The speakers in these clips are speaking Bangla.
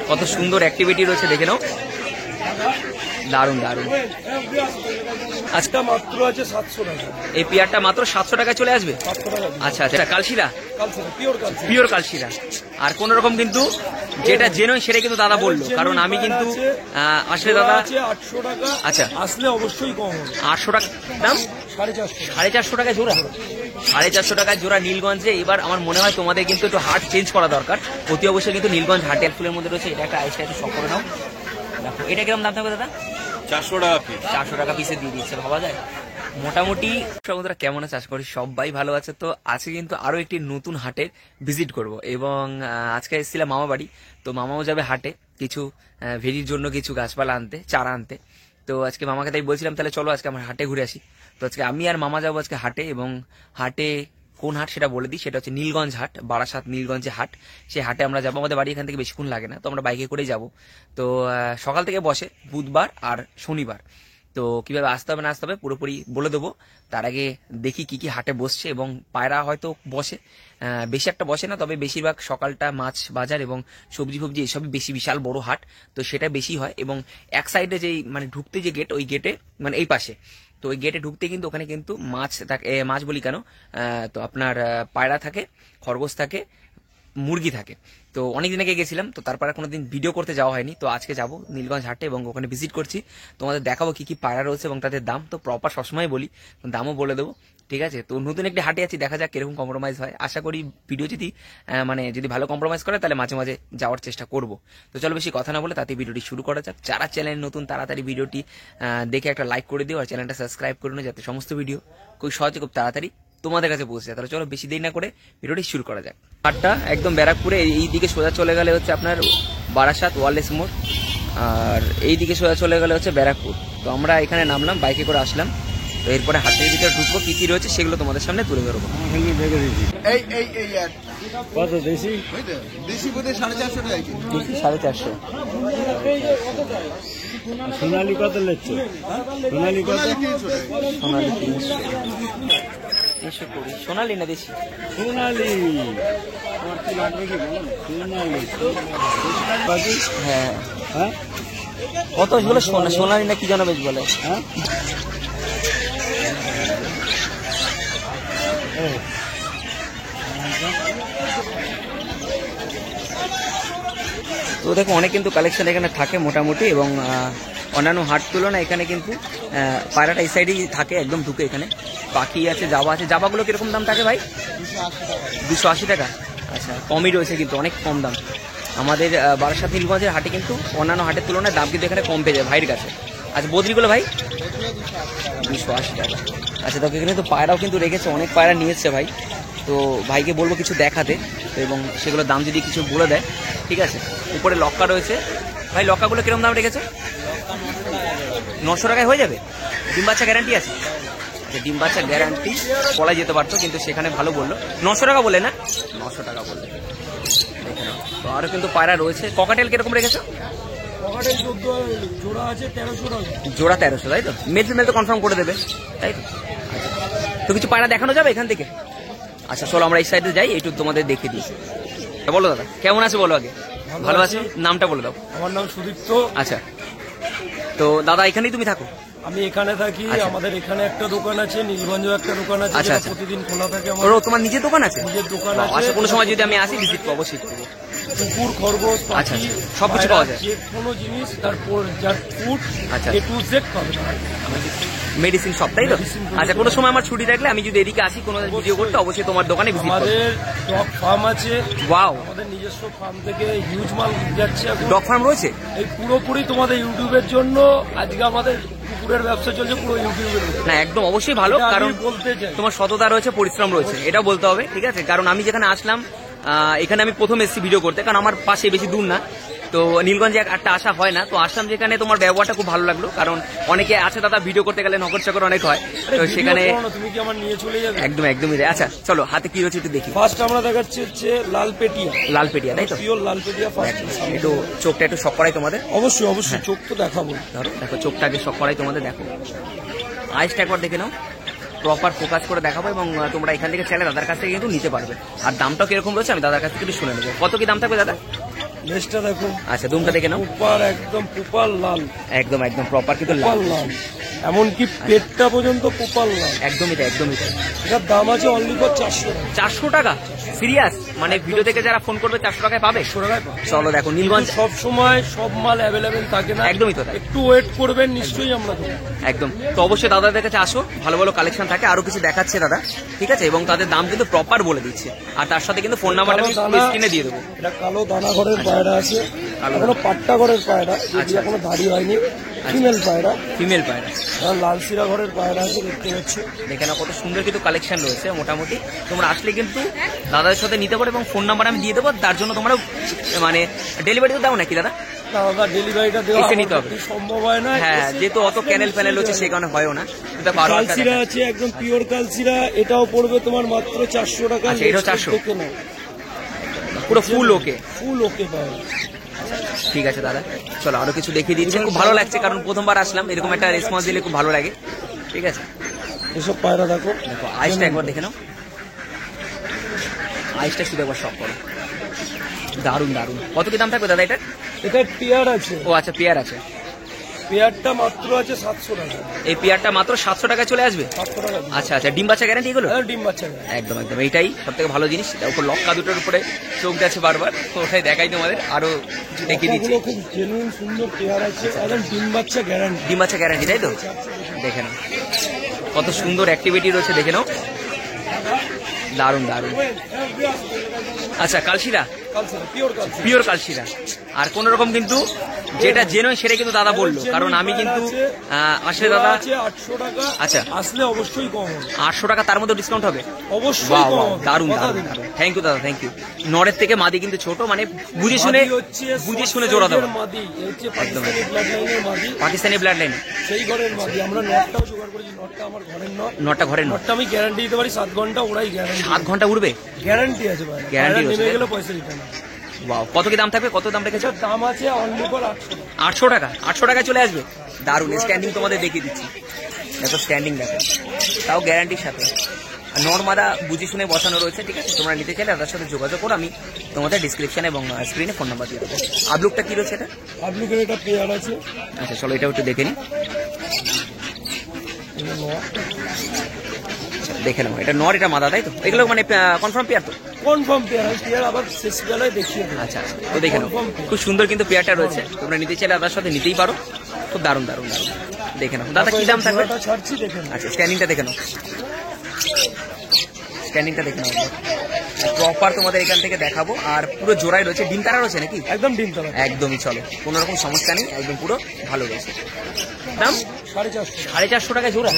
কত সুন্দর অ্যাক্টিভিটি রয়েছে, দেখে নাও। দারুণ দারুণ। আজকে মাত্র আছে 700 টাকা। এই পেয়ারটা মাত্র 700 টাকায় চলে আসবে। আচ্ছা আচ্ছা, কালশিরা, পিওর কালশিরা। আর কোন রকম কিন্তু যেটা জেনুইন সেটাই কিন্তু দাদা বললো, কারণ আমি কিন্তু আসলে দাদা 800 টাকা। আচ্ছা, আসলে অবশ্যই কম হবে। 800 টাকা দাম, 450 টাকায় জোড়া। 450 টাকায় জোড়া নীলগঞ্জে। এবার আমার মনে হয় তোমাদের কিন্তু একটু হাট চেঞ্জ করা দরকার অতি অবশ্যই। কিন্তু নীলগঞ্জ হাটে ফুলের মধ্যে রয়েছে, এটা একটা আইসটা একটু শখ করে নাও। দেখো এটা কিরকম দাম থাকবে দাদা? 400 টাকা পিস। 400 টাকা পিসে দিয়ে দিচ্ছে, ভাবা যায়। মোটামুটি সমুদ্র কেমন আছে? আশা করি সবাই ভালো আছে। তো আজকে কিন্তু আরো একটি নতুন হাটে ভিজিট করব, এবং আজকে এসেছিলাম মামা বাড়ি। তো মামাও যাবে হাটে কিছু ভেরির জন্য কিছু গাছপালা আনতে, চারা আনতে। তো আজকে মামাকে তাই বলছিলাম তাহলে চলো আজকে আমার হাটে ঘুরে আসি। তো আজকে আমি আর মামা যাবো আজকে হাটে, এবং হাটে কোন হাট সেটা বলে দিই, সেটা হচ্ছে নীলগঞ্জ হাট, বারাসাত নীলগঞ্জে হাট। সেই হাটে আমরা যাবো, আমাদের বাড়ি এখান থেকে বেশিক্ষণ লাগে না, তো আমরা বাইকে করেই যাবো। তো সকাল থেকে বসে বুধবার আর শনিবার। তো কিভাবে আসতে হবে না আসতে হবে পুরোপুরি বলে দেবো। তার আগে দেখি কি কি হাটে বসছে, এবং পায়রা হয়তো বসে, বেশি একটা বসে না, তবে বেশিরভাগ সকালটা মাছ বাজার এবং সবজি ফবজি এসবই বেশি, বিশাল বড় হাট, তো সেটা বেশি হয়। এবং এক সাইডে যেই মানে ঢুকতে যে গেট, ওই গেটে মানে এই পাশে, তো ওই গেটে ঢুকতে কিন্তু ওখানে কিন্তু মাছ থাকে, মাছ বলি কেন, তো আপনার পায়রা থাকে, খরগোশ থাকে, মুরগি থাকে। তো অনেকদিন আগে গেছিলাম, তো তারপরে কোনোদিন ভিডিও করতে যাওয়া হয়নি। তো আজকে যাবো নীলগঞ্জ হাটে এবং ওখানে ভিজিট করছি, তোমাদের দেখাবো কি কি পায়রা রয়েছে এবং তাদের দাম তো প্রপার সবসময় বলি, দামও বলে দেবো, ঠিক আছে। তো নতুন একটি হাটে আছি, দেখা যাক কিরকম কম্প্রোমাইজ হয়। আশা করি ভিডিও যদি মানে যদি ভালো কম্প্রোমাইজ করে তাহলে মাঝে মাঝে যাওয়ার চেষ্টা করব। তো চলো বেশি কথা না বলে তাতে ভিডিওটি শুরু করা যাক। যারা চ্যানেল নতুন তাড়াতাড়ি ভিডিওটি দেখে একটা লাইক করে দিও, আর চ্যানেলটা সাবস্ক্রাইব করে নিও, যাতে সমস্ত ভিডিও খুব সহজে খুব তাড়াতাড়ি তোমাদের কাছে পৌঁছে যায়। তাহলে চলো বেশি দেরি না করে ভিডিওটি শুরু করা যাক। হাটটা একদম ব্যারাকপুরে, এই দিকে সোজা চলে গেলে হচ্ছে আপনার বারাসাত ওয়ারলেস মোড়, আর এই দিকে সোজা চলে গেলে হচ্ছে ব্যারাকপুর। তো আমরা এখানে নামলাম, বাইকে করে আসলাম। তো এরপরে হাটের ভিতরে ঢুকবো, কি কি রয়েছে সেগুলো তোমাদের সামনে তুলে ধরবো। কত দেশি? দেশি বোধহয় 450 টাকা। 450। সোনালি কত লেচ্ছে? সোনালি কত? সোনালি 300। সোনালি না দেশি? সোনালি তোমার কি লাগবে কি বলো? সোনালি হ্যাঁ হ্যাঁ, কত বলে? সোনালি না কি যেন বেশ বলে। হ্যাঁ তো দেখো অনেক কিন্তু কালেকশন এখানে থাকে মোটামুটি, এবং অন্যান্য হাট তুলনায় এখানে কিন্তু পায়রাটা এই সাইডেই থাকে, একদম ঢুকে এখানে পাখি আছে, জাবা আছে। জাবাগুলো কিরকম দাম থাকে ভাই? 280 টাকা। আচ্ছা, কমই রয়েছে কিন্তু, অনেক কম দাম। আমাদের বারাসাত নীলগঞ্জের হাটে কিন্তু অন্যান্য হাটের তুলনায় দাম কিন্তু এখানে কম পেয়ে যায় ভাইয়ের কাছে। আচ্ছা, বদ্রিগুলো ভাই 280 টাকা। আচ্ছা, তো এখানে তো পায়রাও কিন্তু রেখেছে, অনেক পায়রা নিয়েছে ভাই। তো ভাইকে বলবো কিছু দেখাতে, এবং সেগুলোর দাম যদি কিছু বলে দেয়, ঠিক আছে। উপরে লক্কা রয়েছে ভাই, লক্কাগুলো কিরকম দাম রেখেছে? 900 টাকায় হয়ে যাবে? ডিম বাচ্চা গ্যারান্টি আছে? আচ্ছা, ডিম বাচ্চা গ্যারান্টি বলা যেতে পারতো, কিন্তু সেখানে ভালো বললো 900 টাকা বলে না, 900 টাকা বললে। দেখে নাও, তো আরও কিন্তু পায়রা রয়েছে। ককাটেল কিরকম রেখেছো? জোড়া আছে 1300 টাকা। জোড়া 1300, তাই তো? মেল ফিমেল তো কনফার্ম করে দেবে, তাই তো? আচ্ছা, তো কিছু পায়রা দেখানো যাবে এখান থেকে? আচ্ছা চলো আমরা এই সাইডে যাই, একটু তোমাদের দেখে দিই। বলো দাদা কেমন আছে বলো আগে। ভালো আছে, নামটা বলে দাও। আমার নাম সুদীপ্ত। আচ্ছা, তো দাদা এখানেই তুমি থাকো? আমি এখানে থাকি। আমাদের এখানে একটা দোকান আছে, নীলগঞ্জে একটা দোকান আছে, আচ্ছা, প্রতিদিন খোলা থাকে। তোমার নিজের দোকান আছে? নিজের দোকান আছে। আচ্ছা, কোনো সময় যদি আমি আসি ভিজিট করবো, অবশ্যই করবো। কুকুর, খরগোশ, আচ্ছা, পাখি সবকিছু পাওয়া যায়, যে কোনো জিনিস, তারপর যার ফুড, আচ্ছা, এ টু জেড পাবে। মেডিসিন সব, তাই তো? আচ্ছা, কোনো সময় আমার ছুটি থাকলে আমি যদি এদিকে আসি কোনো ভিডিও করতে, অবশ্যই তোমার দোকানে ভিজিট করব। আমাদের ডগ ফার্ম আছে। ওয়াও, আমাদের নিজস্ব ফার্ম থেকে হিউজ মাল যাচ্ছে। ডগ ফার্ম রয়েছে? এই পুরোপুরি তোমাদের ইউটিউবের জন্য। আজকে আমাদের কুকুরের ব্যবসা চলছে পুরো ইউটিউবের। না একদম অবশ্যই ভালো, কারণ বলতে চাই তোমার সততা রয়েছে, পরিশ্রম রয়েছে, এটাও বলতে হবে, ঠিক আছে। কারণ আমি যেখানে আসলাম, এখানে আমি প্রথম এসেছি ভিডিও করতে, কারণ আমার পাশে বেশি দূর না, তো নীলগঞ্জে একটা আসা হয় না। তো আসলাম যেখানে, তোমার ব্যবহারটা খুব ভালো লাগলো, কারণ অনেকে আছে দাদা ভিডিও করতে গেলে নকর চকর অনেক হয়, তো সেখানে তুমি কি আমার নিয়ে চলে যাবে? একদম একদমই। আচ্ছা চলো, হাতে কি রয়েছে একটু দেখি। ফার্স্ট আমরা দেখাচ্ছি হচ্ছে লাল পেটিয়া। লাল পেটিয়া, তাই তো? পিওর লাল পেটিয়া ফার্স্ট। একটু চোখটা একটু শক করাই তোমাদের। অবশ্যই অবশ্যই, চোখ তো দেখাবো। ধরো, দেখো চোখটা আগে শক করাই তোমাদের, দেখো আইসটা একবার দেখে নাও, প্রপার ফোকাস করে দেখাবো, এবং তোমরা এখান থেকে চাইলে দাদার কাছ থেকে কিন্তু নিতে পারবে। আর দামটাও কিরকম রয়েছে আমি দাদার কাছ থেকে একটু শুনে নেবো। কত কি দাম থাকবে দাদা? লেজটা দেখো, আচ্ছা দুমটা দেখে নাও, পুপার একদম পুপার লাল, একদম একদম প্রপার কিন্তু পুপার লাল, লাল, এমনকি পেটটা পর্যন্ত পুপার লাল। একদমই তাই একদমই তাই। এটার দাম আছে অনলি ফর 400 টাকা। 400 টাকা? সিরিয়াস? মানে ভিডিও থেকে যারা ফোন করবে 400 টাকায় পাবে? 100 টাকায় পাবে। চলো দেখো নীলগঞ্জ, সব সময় সব মাল অ্যাভেলেবেল থাকে না, একদমই তো তাই, একটু ওয়েট করবেন, নিশ্চয়ই আমরা দেবো। একদম। তো অবশ্যই দাদাদের কাছে আসো, ভালো ভালো কালেকশন থাকে, আরো কিছু দেখাচ্ছে দাদা, ঠিক আছে, এবং তাদের দাম কিন্তু প্রপার বলে দিচ্ছে, আর তার সাথে কিন্তু ফোন নাম্বারটা আমি স্ক্রিনে দিয়ে দেবো। এটা কালো দানা ঘরের পায়রা আছে, কালো এখনো পাট্টা ঘরের পায়রা, যদি আচ্ছা। এখনো দাড়ি হয়নি, ফিমেল পায়রা। ফিমেল পায়রা, আর লাল সিরা ঘরের পায়রা আছে, দেখতে পাচ্ছি। দেখে নাও কত সুন্দর কিন্তু কালেকশন রয়েছে। মোটামুটি তোমরা আসলে কিন্তু দাদাদের সাথে নিতে পারো, এবং ফোন নাম্বার আমি দিয়ে দেবো, তার জন্য তোমরা মানে ডেলিভারি তো দাও নাকি দাদা? দাদা ডেলিভারিটা দেওয়া এসে নিতে হবে। আমার পক্ষে সম্ভব হয় না। হ্যাঁ, এসে যেহেতু অত ক্যানেল ফ্যানেল হচ্ছে সেই কারণে হয়ও না, কিন্তু আরো একটা কালসিরা দেখা- আছে, একদম পিওর কালসিরা, এটাও পড়বে তোমার মাত্র 400 টাকা। আচ্ছা, এটাও 400? দেখে নাও, পুরো ফুল ওকে, ফুল ওকে পাবে। ঠিক আছে দাদা, চলো আরো কিছু দেখিয়ে দিচ্ছি। খুব ভালো লাগছে, কারণ প্রথমবার আসলাম, এরকম একটা রেসপন্স দিলে খুব ভালো লাগে, ঠিক আছে। এসব পায়রা দেখো, দেখো আইসটা একবার দেখে নাও, আইসটা শুধু একবার শখ করো, দারুন দারুন। কত কি দাম থাকবে দাদা এটা? এটা পেয়ার আছে, ও আচ্ছা, পেয়ার আছে, পেয়ারটা মাত্র আছে 700 টাকা। এই পেয়ারটা মাত্র 700 টাকায় চলে আসবে? 700 টাকা দিন। আচ্ছা আচ্ছা, ডিম বাচ্চা গ্যারান্টি এগুলো? আর ডিম বাচ্চা নেই। একদম একদম, এইটাই সব থেকে ভালো জিনিস। তার উপর লক্কা দুটোর উপরে চোখ যাচ্ছে বারবার, তো ওটাই দেখাই তোমাদের, আরো দেখিয়ে দিচ্ছি। লক্কাগুলো খুব জেনুইন সুন্দর পেয়ার আছে, একদম ডিম বাচ্চা গ্যারান্টি। ডিম বাচ্চা গ্যারান্টি, তাই তো? দেখে নাও কত সুন্দর অ্যাক্টিভিটি রয়েছে, দেখে নাও, দারুন দারুন। আচ্ছা, কালশিরা, কালসিরা, পিওর কালসিরা। পিওর কালশিরা, আর কোন রকম কিন্তু যেটা জেনুইন সেটা কিন্তু দাদা বললো, কারণ আমি কিন্তু আসলে দাদা আছে 800 টাকা। আচ্ছা। আসলে অবশ্যই কম হবে, 800 টাকা, তার মধ্যে ডিসকাউন্ট হবে? অবশ্যই বাহ কম বাহ, হবে। দারুন কথা দারুন দিন। থ্যাংক ইউ দাদা, থ্যাংক ইউ। নরের থেকে মাদি কিন্তু ছোট, মানে বুঝে শুনে মাদি হচ্ছে বুঝে শুনে জোড়া দেওয়া, মাদি, এই হচ্ছে একদম। পাকিস্তানি ব্লাড লাইনের মাদি, পাকিস্তানি ব্লাড লাইন, সেই ঘরের মাদি। আমরা নটটাও জোগাড় করেছি, নটটা আমার ঘরের নট। নটা ঘরের নট, নটটা আমি গ্যারান্টি দিতে পারি 7 ঘন্টা ওরাই গ্যারান্টি। 7 ঘন্টা উঠবে? গ্যারান্টি আছে ভাই, Guarantee নেমে রয়েছে। গেলে পয়সা দিতে না। বাহ, কত কি দাম থাকবে, কত দাম রেখেছো? এটার দাম আছে অনলি ফর 800 টাকা। 800 টাকা? 800 টাকায় চলে আসবে? দারুন, স্ট্যান্ডিং তোমাদের দেখিয়ে দিচ্ছি, দেখো স্ট্যান্ডিং দেখো, তাও গ্যারান্টির সাথে। আর নর্মাদা বুঝে শুনে বসানো রয়েছে, ঠিক আছে। তোমরা নিতে চাইলে তাদের সাথে যোগাযোগ করো, আমি তোমাদের ডিসক্রিপশন এবং স্ক্রিনে ফোন নাম্বার দিয়ে দেবো। আবলুকটা কি রয়েছে এটা? আবলুকের এটা পেয়ার আছে, আচ্ছা চলো এটাও একটু দেখে নিই, এটা নট। দেখে নাও, এটা নর, এটা মাদা, তাই তো? এগুলো মানে কনফার্ম পেয়ার তো? কনফার্ম পেয়ার আছে, পেয়ার আবার শেষ বেলায় দেখিয়ে দেবো। আচ্ছা আচ্ছা, তো দেখে নাও, খুব সুন্দর কিন্তু পেয়ারটা রয়েছে, তোমরা নিতে চাইলে তাদের সাথে নিতেই পারো, খুব দারুণ দারুণ দারুণ। দেখে নাও দাদা, কি দাম থাকবে? জোড়াটা ছাড়ছি, দেখেন। আচ্ছা, স্ক্যানিংটা দেখে নাও, স্ক্যানিংটা দেখে নাও, প্রপার তোমাদের এখান থেকে দেখাবো। আর পুরো জোড়াই রয়েছে, ডিম তারা রয়েছে নাকি? একদম ডিম তলা, একদমই, চলো কোনো রকম সমস্যা নেই, একদম পুরো ভালো রয়েছে। দাম 450 450 টাকায় জোড়া,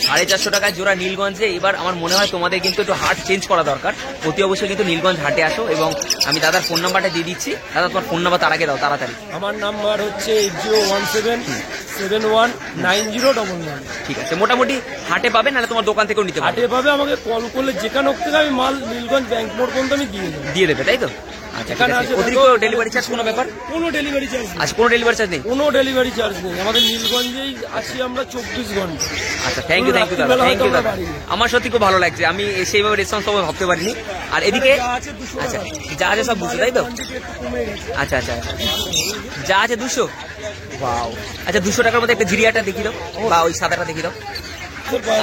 450 টাকায় জোড়া নীলগঞ্জে। এবার আমার মনে হয় তোমাদের কিন্তু একটু হাট চেঞ্জ করা দরকার, অতি অবশ্যই কিন্তু নীলগঞ্জ হাটে আসো, এবং আমি দাদার ফোন নাম্বারটা দিয়ে দিচ্ছি। দাদা তোমার ফোন নাম্বার তার আগে দাও তাড়াতাড়ি। আমার নাম্বার হচ্ছে 8017719099। ঠিক আছে, মোটামুটি হাটে পাবে, নাহলে তোমার দোকান থেকেও নিতে হাটে পারবে, পাবে, আমাকে কল করলে যেখানে হোক থেকে আমি মাল নীলগঞ্জ ব্যাংক মোড় পর্যন্ত আমি দিয়ে দেবো। দিয়ে দেবে, তাই তো? আচ্ছা, ঠিক এখানে আছে। আছে অতিরিক্ত দেখো, ডেলিভারি চার্জ কোনো ব্যাপার? কোনো ডেলিভারি চার্জ নেই, আচ্ছা, কোনো ডেলিভারি চার্জ নেই? কোনো ডেলিভারি চার্জ নেই। আমাদের নীলগঞ্জেই আছি আমরা 24 ঘন্টা। আচ্ছা, থ্যাংক ইউ দাদা, রাত্রিবেলা থ্যাংক ইউ হয়তো দাদা, আমরা বাড়ি আমার সত্যি খুব ভালো লাগছে, আমি সেইভাবে রেসপন্স পাবো ভাবতে পারিনি। আর এদিকে যা আছে 200 আচ্ছা, টাকা। যা আছে সব 200, তাই তো? quantity একটু কমে গেছে। আচ্ছা আচ্ছা, যা আছে 200? ওয়াও, আচ্ছা 200 টাকার মধ্যে একটা জিরিয়াটা দেখিয়ে দাও, বা ওই সাদাটা দেখিয়ে দাও।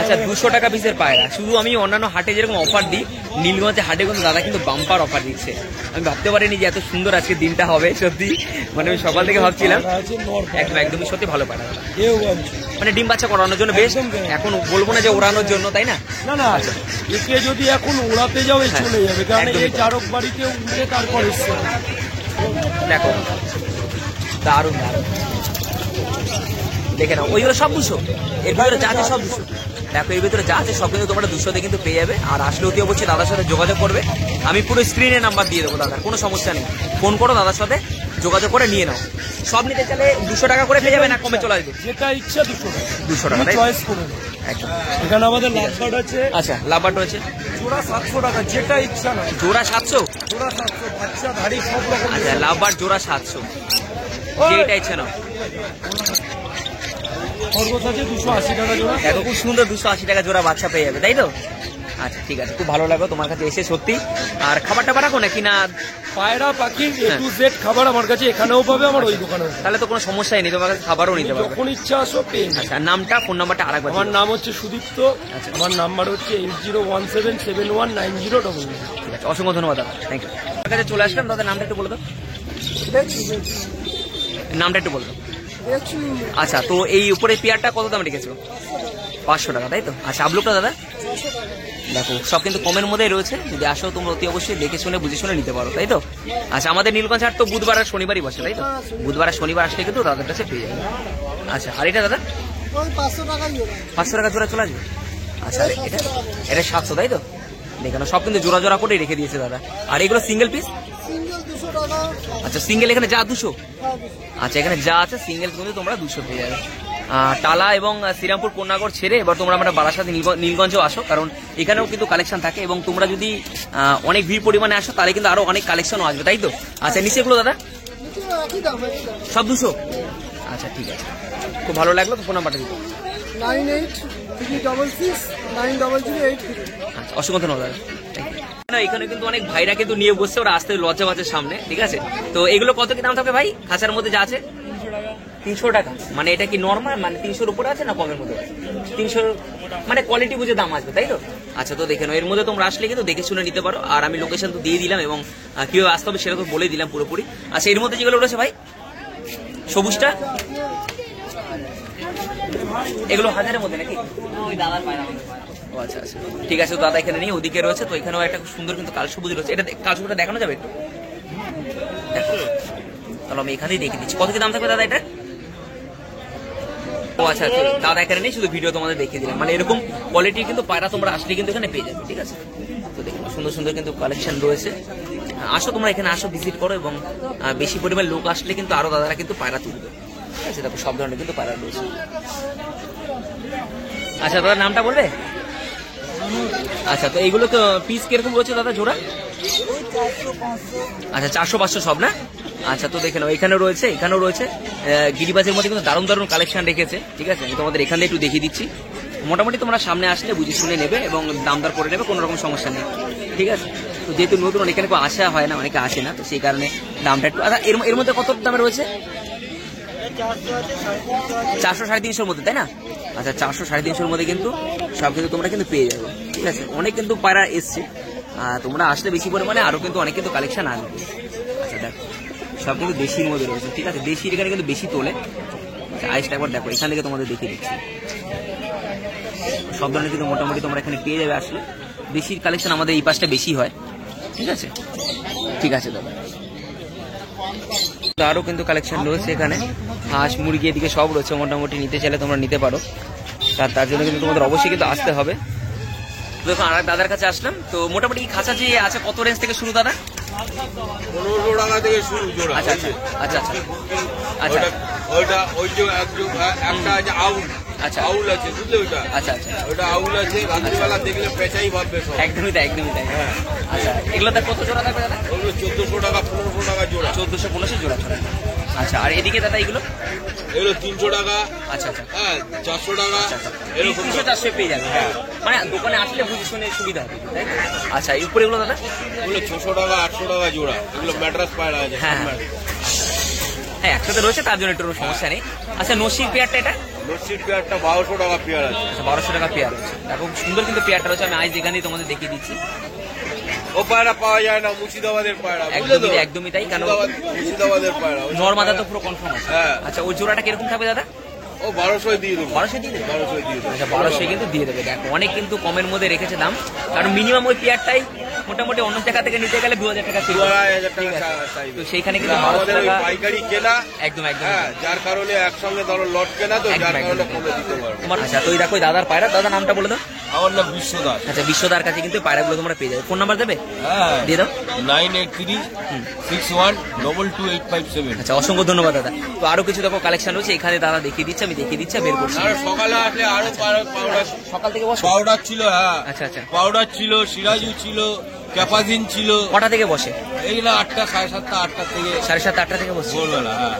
আচ্ছা, 200 টাকা পিসের পায়রা। শুধু আমি অন্যান্য হাটে যেরকম অফার দিই, নীলগঞ্জে হাটে কিন্তু দাদা কিন্তু বাম্পার অফার দিচ্ছে। আমি ভাবতে পারিনি যে এত সুন্দর আজকে দিনটা হবে, সত্যি মানে আমি সকাল থেকে ভাবছিলাম। পায়রা আছে নর পায়রা। একদম একদমই সত্যি ভালো পায়রা, এও আছে। মানে ডিম বাচ্চা করানোর জন্য বেশ। একদম বেশ। এখন বলবো না যে ওড়ানোর জন্য, তাই না? না না, একে যদি এখন ওড়াতে যাও এই হ্যাঁ, চলে যাবে, কারণ একদমই এই তাই। চারক বাড়িতে উঠে তারপর এসছে। দেখো দারুণ দারুণ, দেখে নাও, ওইগুলো সব 200, এর ভিতরে যা আছে সব 200। দেখো এর ভিতরে যা আছে সব কিন্তু তোমরা 200তে কিন্তু পেয়ে যাবে। আর আসলে অতি অবশ্যই দাদার সাথে যোগাযোগ করবে, আমি পুরো স্ক্রিনে নাম্বার দিয়ে দেবো দাদার, কোনো সমস্যা নেই। ফোন করো, দাদার সাথে যোগাযোগ করে নিয়ে নাও। সব নিতে চাইলে 200 টাকা করে পেয়ে যাবে, না কমে চলে আসবে? যেটা ইচ্ছা 200 টাকা, 200 টাকা, তাই? চয়েস করে নাও। একদম। এখানে আমাদের লাভবার্ড আছে, আচ্ছা, লাভবার্ড রয়েছে, জোড়া 700 টাকা, যেটা ইচ্ছা না। জোড়া 700? জোড়া 700, বাচ্চা ধাড়ি সব রকম। আচ্ছা, লাভবার্ড জোড়া 700, যেটা ইচ্ছে নাও। খরগোশ আছে 280 টাকা জোড়া। দেখো খুব সুন্দর, 280 টাকা জোড়া বাচ্চা পেয়ে যাবে, তাই তো? আচ্ছা ঠিক আছে, খুব ভালো লাগলো তোমার কাছে এসে সত্যি। আর খাবারটা রাখো নাকি না? পায়রা পাখির A to Z খাবার আমার কাছে এখানেও পাবে, আমার ওই দোকানেও পাবে। তাহলে তো কোনো সমস্যাই নেই, তোমার কাছে খাবারও নিতে পারবে। যখন ইচ্ছা আসো পেয়ে যাবে। আচ্ছা, নামটা ফোন নাম্বারটা আরেকবার আমার নাম হচ্ছে সুদীপ্ত, আমার নাম্বার হচ্ছে 8017719000। ঠিক আছে, অসংখ্য ধন্যবাদ দাদা, থ্যাংক ইউ। আমার কাছে চলে আসলাম দাদা, নামটা একটু বলে দাও, নামটা একটু বলে দাও। আচ্ছা, তো এই উপরে পেয়ারটা কত দাম রেখেছিল? 500 টাকা, তাই তো? আচ্ছা, আপলোকটা দাদা দেখো সব কিন্তু কমের মধ্যেই রয়েছে, যদি আসো তোমরা অতি অবশ্যই দেখে শুনে বুঝে শুনে নিতে পারো, তাই তো? আচ্ছা, আমাদের নীলগঞ্জ হাট তো বুধবার আর শনিবারই বসে, তাই তো? বুধবার আর শনিবার আসলে কিন্তু দাদার কাছে পেয়ে যাবে। আচ্ছা, আর এটা দাদা 500 টাকা জোড়া চলে আসবে। আচ্ছা, আর এটা এটা 700, তাই তো? দেখো সব কিন্তু জোড়া জোড়া করে রেখে দিয়েছে দাদা। আর এগুলো সিঙ্গেল পিস? আচ্ছা, সিঙ্গেল এখানে যা 200। আচ্ছা, এখানে যা আছে সিঙ্গেল কিন্তু তোমরা 200 পেয়ে যাবে। টালা এবং শ্রীরামপুর কোন্নাগর ছেড়ে এবার তোমরা আমরা বারাসাত নীলগঞ্জেও আসো, কারণ এখানেও কিন্তু কালেকশন থাকে, এবং তোমরা যদি অনেক ভিড় পরিমাণে আসো তাহলে কিন্তু আরো অনেক কালেকশনও আসবে, তাই তো? আচ্ছা, নিচে এগুলো দাদা সব 200? আচ্ছা ঠিক আছে, খুব ভালো লাগলো। তো ফোন নাম্বারটা দিতে। 9836690083। আচ্ছা, অসংখ্য ধন্যবাদ দাদা, না এখানে কিন্তু অনেক ভাইরা কিন্তু নিয়ে বসছে, ওরা আসতে লজ্জা পাচ্ছে সামনে, ঠিক আছে? তো এগুলো কত কি দাম থাকবে ভাই খাঁচার মধ্যে যা আছে? 300 টাকা। মানে এটা কি নর্মাল, মানে 300-র উপরে আছে না কমের মধ্যে? 300 মানে কোয়ালিটি বুঝে দাম আসবে, তাই তো? আচ্ছা, তো দেখে নাও, এর মধ্যে তোমরা আসলে কিন্তু দেখে শুনে নিতে পারো। আর আমি লোকেশন তো দিয়ে দিলাম এবং কিভাবে আসতে হবে সেটা তো বলে দিলাম পুরোপুরি। আচ্ছা, এর মধ্যে যেগুলো রয়েছে ভাই সবুজটা, এগুলো 1000-এর মধ্যে নাকি? ও আচ্ছা আচ্ছা, ঠিক আছে, দাদা এখানে নেই, ওদিকে রয়েছে। তো এখানেও একটা খুব সুন্দর কিন্তু কাল সবুজ রয়েছে, এটা কাল সবুজটা দেখানো যাবে একটু? তাহলে আমি এখানেই দেখে দিচ্ছি। কত কি দাম থাকবে দাদা এটা? ও আচ্ছা আচ্ছা, দাদা এখানে নেই, শুধু ভিডিও তোমাদের দেখিয়ে দিলাম। মানে এরকম কোয়ালিটি কিন্তু পায়রা তোমরা আসলে কিন্তু এখানে পেয়ে যাবে, ঠিক আছে? তো দেখুন সুন্দর সুন্দর কিন্তু কালেকশন রয়েছে। আসো তোমরা এখানে আসো, ভিজিট করো, এবং বেশি পরিমাণ লোক আসলে কিন্তু আরো দাদারা কিন্তু পায়রা তুলবে, ঠিক আছে? দেখো সব ধরনের কিন্তু পায়রা রয়েছে। আচ্ছা দাদা, নামটা বলবে? আচ্ছা, তো এইগুলো তো পিস কিরকম রয়েছে দাদা জোড়া? আচ্ছা, 400-500 সব না? আচ্ছা, তো দেখে নাও, এখানেও রয়েছে, এখানেও রয়েছে। গিরিবাজের মধ্যে কিন্তু দারুণ দারুণ কালেকশন রেখেছে, ঠিক আছে? আমি তোমাদের এখান থেকে একটু দেখিয়ে দিচ্ছি। মোটামুটি তোমরা সামনে আসলে বুঝে শুনে নেবে এবং দাম দর করে নেবে, কোনো রকম সমস্যা নেই, ঠিক আছে? তো যেহেতু নতুন এখানে কেউ আসা হয় না, অনেকে আসে না, তো সেই কারণে দামটা একটু। আচ্ছা, এর মধ্যে কত দামে রয়েছে? 400-350-র মধ্যে, তাই না? আচ্ছা, 400-350-র মধ্যে কিন্তু সব কিন্তু তোমরা কিন্তু পেয়ে যাবে, ঠিক আছে? অনেক কিন্তু পায়রা এসছে, তোমরা আসলে বেশি পরিমাণে আরো কিন্তু অনেক কিন্তু কালেকশন আসবে। আচ্ছা দেখো, সব কিন্তু দেশির মধ্যে রয়েছে, ঠিক আছে? দেশির এখানে কিন্তু বেশি তোলে। আইসটা একবার দেখো, এখান থেকে তোমাদের দেখিয়ে দিচ্ছি। সব ধরনের কিন্তু মোটামুটি তোমরা এখানে পেয়ে যাবে আসলে। দেশির কালেকশন আমাদের এই পাশটা বেশি হয়, ঠিক আছে? ঠিক আছে দাদা, আরো কিন্তু কালেকশন রয়েছে এখানে, হাঁস মুরগি এদিকে সব রয়েছে, মোটামুটি নিতে চাইলে তোমরা নিতে পারো। তার জন্য কিন্তু তোমাদের অবশ্যই কিন্তু আসতে হবে। দেখো, আর দাদার কাছে আসলাম। তো মোটামুটি খাঁচা যে আছে কত রেঞ্জ থেকে শুরু দাদা? 1500 টাকা থেকে শুরু জোড়া। আচ্ছা আচ্ছা আচ্ছা আচ্ছা আচ্ছা ওইটা ওই যে একটা আছে আউল। আচ্ছা, আউল আছে, বুঝলে? ওইটা আচ্ছা আচ্ছা, ওইটা আউল আছে, রাত্রিবেলা দেখলে পেঁচাই ভাববে সব। একদমই তাই, একদমই তাই। আচ্ছা, এগুলো তার কত জোড়া থাকবে দাদা? ওগুলো 1400 টাকা 1500 টাকা জোড়া। 1400-1500 জোড়া জোড়া। আচ্ছা, আর এদিকে দাদা এগুলো? এগুলো 300 টাকা। আচ্ছা আচ্ছা, হ্যাঁ, 400 টাকা এরকম। 300-400 পেয়ে যাবে, হ্যাঁ। মানে দোকানে আসলে বুঝে শুনে সুবিধা হবে, তাই তো? আচ্ছা, এই উপরে এগুলো দাদা? এগুলো 600 টাকা 800 টাকা জোড়া। এগুলো ম্যাড্রাস পায়রা আছে। হ্যাঁ হ্যাঁ, একসাথে রয়েছে, তার জন্য একটু সমস্যা নেই। আচ্ছা, নসির পেয়ারটা এটা? নসির পেয়ারটা 1200 টাকা পেয়ার আছে। আচ্ছা, 1200 টাকা পেয়ার আছে। দেখো সুন্দর কিন্তু পেয়ারটা রয়েছে, আমি আজ এখানেই তোমাদের দেখিয়ে দিচ্ছি। ও পায়রা পাওয়া যায় না, মুর্শিদাবাদের পায়রা, বুঝলে তো? একদমই তাই, কারণ মুর্শিদাবাদের পায়রা নর্মাদা তো পুরো কনফার্ম আছে। হ্যাঁ। আচ্ছা, ওই জোড়াটা কিরকম থাকবে দাদা? ও 1200 দিয়ে দেবো। 1200 দিয়ে দেবে? 1200 দিয়ে দেবো। আচ্ছা, 1200 কিন্তু দিয়ে দেবে। দেখো অনেক কিন্তু কমের মধ্যে রেখেছে দাম, কারণ মিনিমাম ওই পেয়ারটাই মোটামুটি অন্য জায়গা থেকে নিতে গেলে 2000 টাকা ছিল। 2000 টাকা তো সেইখানে কিন্তু আমাদের 1200 টাকা পাইকারি কেনা। একদম একদম। হ্যাঁ, যার কারণে একসঙ্গে ধরো লট কেনা, তো যার কারণে কমে দিতে পারবো। তোমার আচ্ছা, তো দেখো দাদার পায়রা, দাদার নামটা বলে দাও। আমার নাম বিশ্বদাস। আচ্ছা, বিশ্বদার কাছে কিন্তু পায়রাগুলো তোমরা পেয়ে যাবে। ফোন নাম্বার দেবে? হ্যাঁ, দিয়ে দাও। 9836161857। আচ্ছা, অসংখ্য ধন্যবাদ দাদা। তো আরো কিছু দেখো কালেকশন রয়েছে এখানে, দাদা দেখিয়ে দিচ্ছে, আমি দেখিয়ে দিচ্ছি, বের করছি। আর সকালে আসলে আরো পাউডার সকাল থেকে বসো? পাউডার ছিল। হ্যাঁ, আচ্ছা আচ্ছা পাউডার ছিল, সিরাজু ছিল, ক্যাপাসিন ছিল। কটা থেকে বসে? এইগুলো 8টা, 7:30, 8টা থেকে 7:30, 8টা থেকে বসে। ভোরবেলা। হ্যাঁ,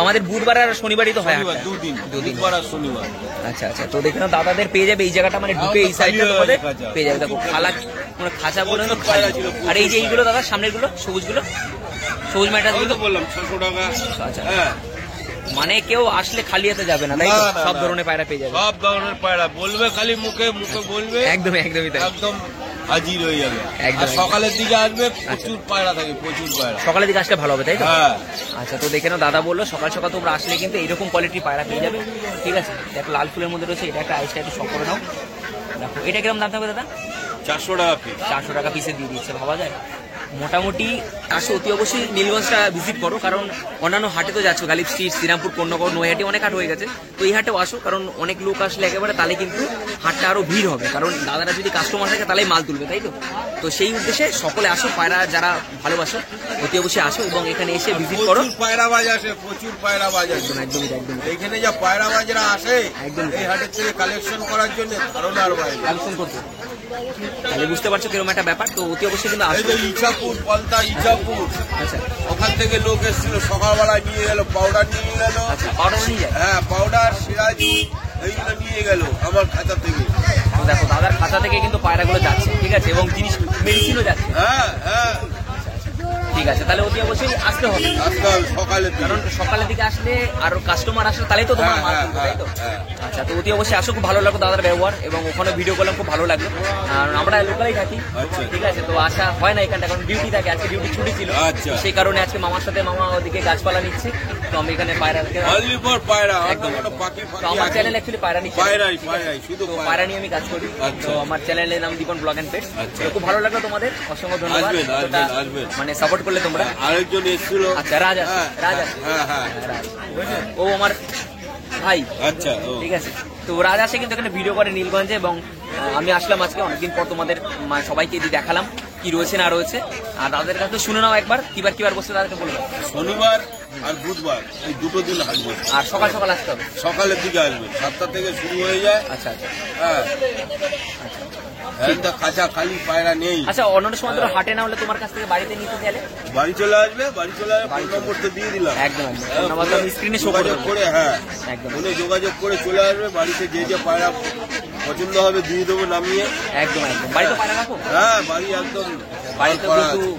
আমাদের বুধবার আর শনিবারই তো হয় শনিবার, হাটটা। দুদিন, দুদিন। বুধবার আর শনিবার। আচ্ছা আচ্ছা, তো দেখে নাও দাদাদের পেয়ে যাবে এই জায়গাটা, মানে ঢুকে এই সাইডটা তোমাদের পেয়ে যাবে। দেখো খালা মানে খাঁচা পর্যন্ত খালি। আর এই যে এইগুলো দাদা সামনের গুলো সবুজগুলো, সবুজ ম্যাটার আমি গুলো, তো বললাম 600 টাকা। আচ্ছা হ্যাঁ, মানে কেউ আসলে খালি হাতে যাবে না, তাই তো? না, না, সব না। ধরনের পায়রা পেয়ে যাবে। সব ধরনের পায়রা বলবে, খালি মুখে মুখে বলবে, একদমই একদমই তাই। একদম হাজির হয়ে যাবে। একদম, আর সকালের দিকে আসবে, প্রচুর পায়রা থাকে, প্রচুর পায়রা। সকালের দিকে আসলে ভালো হবে, তাই তো? হ্যাঁ, আচ্ছা, তো দেখে নাও দাদা বললো সকাল সকাল তোমরা আসলে কিন্তু এইরকম কোয়ালিটির পায়রা পেয়ে যাবে। ঠিক আছে, দেখো লাল ফুলের মধ্যে রয়েছে, এটা একটা আইসটা একটু শখ করে নাও। দেখো এটা কিরকম দাম থাকবে দাদা? 400 টাকা পিস। 400 টাকা পিসে দিয়ে দিচ্ছে, ভাবা যায়? মোটামুটি আসো, অতি অবশ্যই নীলগঞ্জটা ভিজিট করো, কারণ অন্যান্য হাটে তো যাচ্ছ, গালিব স্ট্রিট, শ্রীরামপুর, কন্যগর, নৈহাটি অনেক হাট হয়ে গেছে, তো এই হাটেও আসো, কারণ অনেক লোক আসলে একেবারে তাহলে কিন্তু হাটটা আরো ভিড় হবে, কারণ দাদারা যদি কাস্টমার থাকে তাহলেই মাল তুলবে, তাই তো? তো সেই উদ্দেশ্যে সকলে আসো, পায়রা যারা ভালোবাসো অতি অবশ্যই আসো এবং এখানে এসে ভিজিট করো। প্রচুর পায়রাবাজ আসে, প্রচুর পায়রাবাজ আসে। একদমই একদম এইখানে যা পায়রাবাজরা আসে একদম। এই হাটের থেকে কালেকশন করার জন্য ধারণার বাইরে। কালেকশন করতে, তাহলে বুঝতে পারছো কিরকম একটা ব্যাপার। তো অতি অবশ্যই কিন্তু এই আসো। যে ইছাপুর, পলতা ইছাপুর, আচ্ছা ওখান থেকে লোক এসেছিল, সকালবেলায় নিয়ে গেল, পাউডার নিয়ে গেল। আচ্ছা, পাউডার নিয়ে যায়। হ্যাঁ, পাউডার, সিরাজি এইগুলো নিয়ে গেল আমার খাতা থেকে। তো দেখো দাদার খাতা থেকে কিন্তু পায়রাগুলো যাচ্ছে, ঠিক আছে, এবং জিনিস মেডিসিনও যাচ্ছে। হ্যাঁ, হ্যাঁ, ঠিক আছে, তাহলে অতি অবশ্যই আসতে হবে, আজকে সকালের দিকে। কারণ সকালের দিকে আসলে আর কাস্টমার আসলে তাহলেই তো তোমার হ্যাঁ, মাল হ্যাঁ, তুলবে, তাই তো? হ্যাঁ। আচ্ছা, তো অতি অবশ্যই আসো, খুব ভালো লাগলো দাদার ব্যবহার, এবং ওখানে ভিডিও করলাম, খুব ভালো লাগলো। আর আমরা লোকালেই থাকি, আচ্ছা। ঠিক আছে, তো আসা হয় না এখানটা, কারণ ডিউটি থাকে, আজকে ডিউটি ছুটি ছিল, আচ্ছা। সেই কারণে আজকে মামার সাথে মামা ওদিকে গাছপালা নিচ্ছে, তো আমি এখানে পায়রা অনলি ফর পায়রা, একদম। কোনো পাখি তো আমার ফাঁকি চ্যানেল অ্যাকচুয়ালি পায়রা নিচ্ছে, পায়রাই, পায়রাই, শুধু তো পায়রা। পায়রা নিয়ে আমি কাজ করি। আচ্ছা। তো আমার চ্যানেলের নাম দীপন ব্লগ এন্ড পেটস। আচ্ছা। তো খুব ভালো লাগলো তোমাদের, অসংখ্য ধন্যবাদ। আসবেন, এতটা আসবেন, আসবেন। মানে সাপোর্ট করলে তোমরা। আরেকজন এসেছিল। আচ্ছা, রাজ আছে, হ্যাঁ, রাজ আছে। হ্যাঁ, হ্যাঁ, রাজ। ও আমার ভাই, আচ্ছা, ও। ঠিক আছে। তো রাজ আসে কিন্তু এখানে ভিডিও করে নীলগঞ্জে, এবং আমি আসলাম আজকে অনেকদিন পর, তোমাদের সবাইকে দেখালাম কি রয়েছে না রয়েছে। আর দাদাদের কাছে শুনে নাও একবার, কিবার বসে তাদেরকে বলবো। শনিবার আর বুধবার এই দুটো দিন আসবে। আর সকাল সকাল আসতে হবে। সকালের দিকে আসবে, 7টা থেকে শুরু হয়ে যায়। আচ্ছা আচ্ছা হ্যাঁ, একটা কাঁচা খালি পায়রা নেই। আচ্ছা, অন্যান্য সময় ধরো হাটে না হলে তোমার কাছ থেকে বাড়িতে নিতে গেলে বাড়ি চলে আসবে, বাড়ি চলে আসবে, ফোন নম্বর তো দিয়ে দিলাম। একদম একদম হ্যাঁ, ধন্যবাদ, আমি স্ক্রিনে শো করে যোগাযোগ দেবো। করে, হ্যাঁ, একদম ফোনে যোগাযোগ করে চলে আসবে। বাড়িতে যে যে পায়রা পছন্দ হবে দিয়ে দেবো নামিয়ে। একদম একদম। বাড়িতে পায়রা রাখো? হ্যাঁ, বাড়ি একদম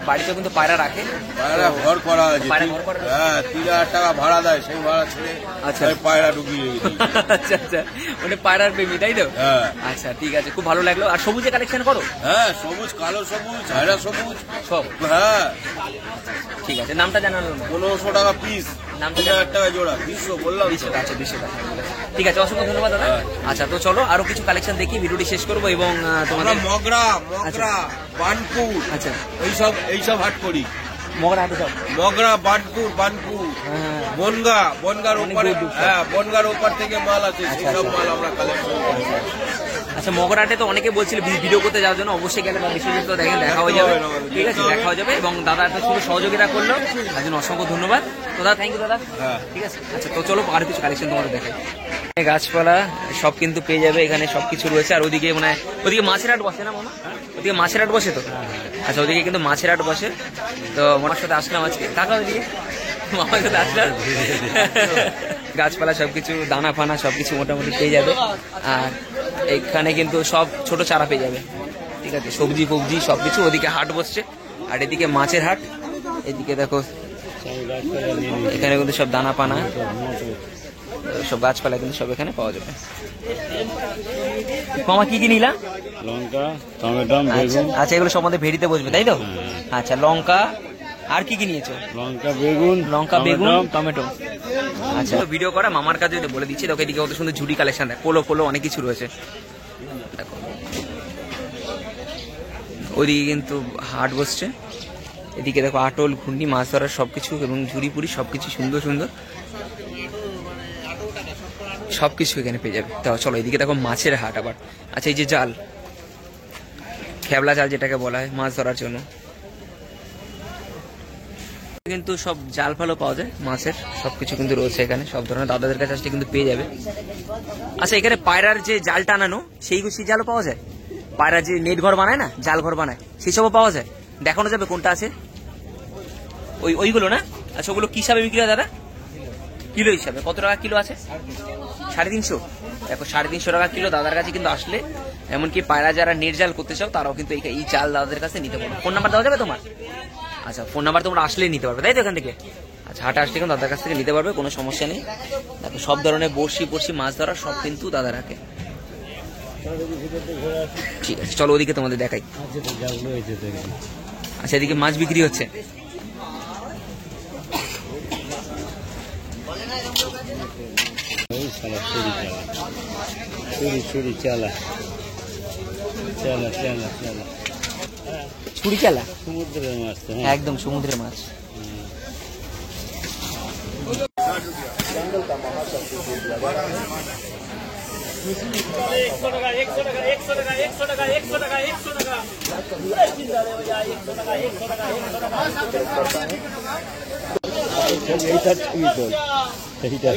বাড়িতেও কিন্তু পায়রা রাখে। পায়রা ঘর করা আছে। পায়রা ঘর করা আছে? হ্যাঁ, 3000 টাকা ভাড়া দেয়, সেই ভাড়া ছেড়ে আচ্ছা। আমি পায়রা ঢুকিয়ে দিই। আচ্ছা আচ্ছা, মানে পায়রার প্রেমী, তাই তো? হ্যাঁ, আচ্ছা, ঠিক আছে, খুব ভালো লাগলো। আর সবুজে কালেকশন করো? হ্যাঁ, সবুজ, কালো সবুজ, ছায়রা সবুজ সব? হ্যাঁ। ঠিক আছে, নামটা জানালো না? 1500 টাকা পিস, নামটা 3000 টাকা জোড়া, 200 বললাম তো। 200 টাকা, আচ্ছা 200 টাকা, ঠিক আছে, অসংখ্য ধন্যবাদ দাদা। আচ্ছা, তো চলো আরো কিছু কালেকশন দেখি, ভিডিওটি শেষ করবো, এবং আমরা তোমাদের মগরা, বানপুর, আচ্ছা এইসব হাট করি। মগরা হাটে সব। মগরা, বানপুর, হ্যাঁ, বনগার অনেক ওপারে, দূর দূর। হ্যাঁ, বনগার ওপার থেকে মাল আছে, আচ্ছা, সেই সব আচ্ছা। মাল আমরা কালেকশন করি। আচ্ছা, মগরাটে তো অনেকে বলছিল ভিডিও করতে যাওয়ার জন্য, অবশ্যই গেলে বিশ্বজিৎ তো দেখেন দেখা হয়ে যাবে, ঠিক আছে, দেখা হয়ে যাবে, এবং দাদা এত শুধু সহযোগিতা করলো, তার জন্য অসংখ্য ধন্যবাদ। তো দাদা, থ্যাংক ইউ দাদা। হ্যাঁ। ঠিক আছে, আচ্ছা, তো চলো আর কিছু কালেকশন তোমাদের দেখাই। গাছপালা সব কিন্তু পেয়ে যাবে এখানে, সবকিছু রয়েছে। আর ওদিকে মানে ওদিকে মাছের হাট বসে না মামা? ওদিকে মাছের হাট বসে তো? আচ্ছা, ওদিকে কিন্তু মাছের হাট বসে। তো মামার সাথে আসলাম আজকে, কাকা ওদিকে মামার সাথে আসলাম। গাছপালা সবকিছু, দানা ফানা সবকিছু মোটামুটি পেয়ে যাবে। আর এখানে কিন্তু সব ছোট চারা পেয়ে যাবে, ঠিক আছে, সবজি ফবজি সবকিছু। ওদিকে হাট বসছে, আর এদিকে মাছের হাট। এদিকে দেখো এখানে কিন্তু সব দানা পানা সব গাছপালা কিন্তু সব এখানে পাওয়া যাবে। মামা কি কি নিলা? লঙ্কা, টমেটো, আচ্ছা বেগুন। আচ্ছা, এগুলো সব আমাদের ভেড়িতে বসবে, তাই তো? আচ্ছা, লঙ্কা, আর কি কি নিয়েছো? লঙ্কা, বেগুন, লঙ্কা, বেগুন, টমেটো। টমেটো। আচ্ছা, ভিডিও করা মামার কাছে বলে দিচ্ছি। দেখো এদিকে কত সুন্দর ঝুড়ি কালেকশন, দেখ, পোলো অনেক কিছু রয়েছে। দেখো ওইদিকে কিন্তু হাট বসছে। এদিকে দেখো আটল, ঘুন্ডি, মাছ ধরার সবকিছু, এবং ঝুড়ি পুরি সবকিছু সুন্দর সুন্দর সবকিছু এখানে পেয়ে যাবে। তো চলো এদিকে দেখো মাছের হাট আবার। আচ্ছা, এই যে জাল, খেবলা জাল যেটাকে বলা হয় মাছ ধরার জন্য, কিন্তু সব জাল ফালও পাওয়া যায় মাছের, সবকিছু কিন্তু রয়েছে এখানে, সব ধরনের দাদাদের কাছে আসলে কিন্তু পেয়ে যাবে। আচ্ছা, এখানে পায়রার যে জাল টানানো সেই জালও পাওয়া যায়? পায়রা যে নেট ঘর বানায় না, জাল ঘর বানায়, সেই সবও পাওয়া যায়। দেখানো যাবে কোনটা আছে? ওইগুলো না? আচ্ছা, ওগুলো কি হিসাবে বিক্রি হয় দাদা? কিলো হিসাবে কত টাকা কিলো আছে? 350। দেখো 350 টাকা কিলো দাদার কাছে কিন্তু আসলে, এমনকি পায়রা যারা নেট জাল করতে চাও তারাও কিন্তু এই জাল দাদাদের কাছে নিতে পারবে। ফোন নাম্বার দেওয়া যাবে তোমার? আচ্ছা, ফোন নাম্বার তোমরা আসলেই নিতে পারবে, তাই তো এখান থেকে? আচ্ছা, হাটে আসলে কিন্তু দাদার কাছ থেকে নিতে পারবে, কোনো সমস্যা নেই। দেখো সব ধরনের বড়শি মাছ ধরা সব কিন্তু দাদা রাখে। ঠিক আছে, চলো ওদিকে তোমাদের দেখাই। আচ্ছা, এদিকে মাছ বিক্রি হচ্ছে। ছুরি চালা চালা চালা চালা ছুরি চালা, সমুদ্রের মাছ তো। একদম সমুদ্রের মাছ। এইটা ছবি তোল, এইটা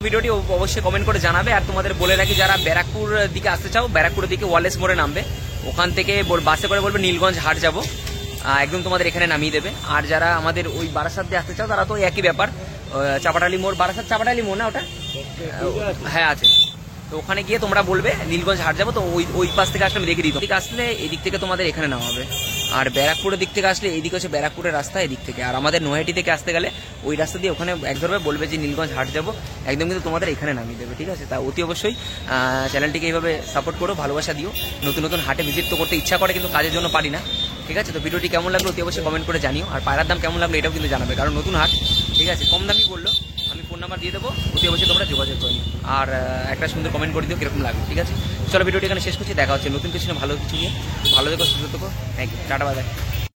ভিডিওটি অবশ্যই কমেন্ট করে জানাবে। আর তোমাদের বলে রাখি, যারা ব্যারাকপুর দিকে আসতে চাও, ব্যারাকপুরের দিকে ওয়ালেস মোড়ে নামবে, ওখান থেকে বাসে করে বলবে নীলগঞ্জ হাট যাবো, একদম তোমাদের এখানে নামিয়ে দেবে। আর যারা আমাদের ওই বারাসাত দিয়ে আসতে চাও তারা তো একই ব্যাপার, চাপাটালি মোড়, বারাসাত চাপাটালি মোড় না ওটা? হ্যাঁ আছে। তো ওখানে গিয়ে তোমরা বলবে নীলগঞ্জ হাট যাবো, তো ওই পাশ থেকে আসলে আমি দেখে দিই। এদিকে আসলে এদিক থেকে তোমাদের এখানে নামা হবে। আর ব্যারাকপুরের দিক থেকে আসলে এইদিকে হচ্ছে ব্যারাকপুরের রাস্তা, এদিক থেকে। আর আমাদের নৈহাটি থেকে আসতে গেলে ওই রাস্তা দিয়ে ওখানে এক ধরবে, বলবে যে নীলগঞ্জ হাট যাবো, একদম কিন্তু তোমাদের এখানে নামিয়ে দেবে। ঠিক আছে, তা অতি অবশ্যই চ্যানেলটিকে এইভাবে সাপোর্ট করো, ভালোবাসা দিও। নতুন নতুন হাটে ভিজিট তো করতে ইচ্ছা করে, কিন্তু কাজের জন্য পারি না। ঠিক আছে, তো ভিডিওটি কেমন লাগলো অতি অবশ্যই কমেন্ট করে জানিও। আর পায়রার দাম কেমন লাগলো এটাও কিন্তু জানাবে, কারণ নতুন হাট। ঠিক আছে, কম দামই বললো, আমি ফোন নাম্বার দিয়ে দেবো, অতি অবশ্যই তোমরা যোগাযোগ করো। আর একটা সুন্দর কমেন্ট করে দিও কিরকম লাগলো। ঠিক আছে, চলো ভিডিওটি এখানে শেষ করছি, দেখা হচ্ছে নতুন কিছু নিয়ে, ভালো কিছু নিয়ে। ভালো থেকো, সুস্থ থেকো, thank you, tata, bye by.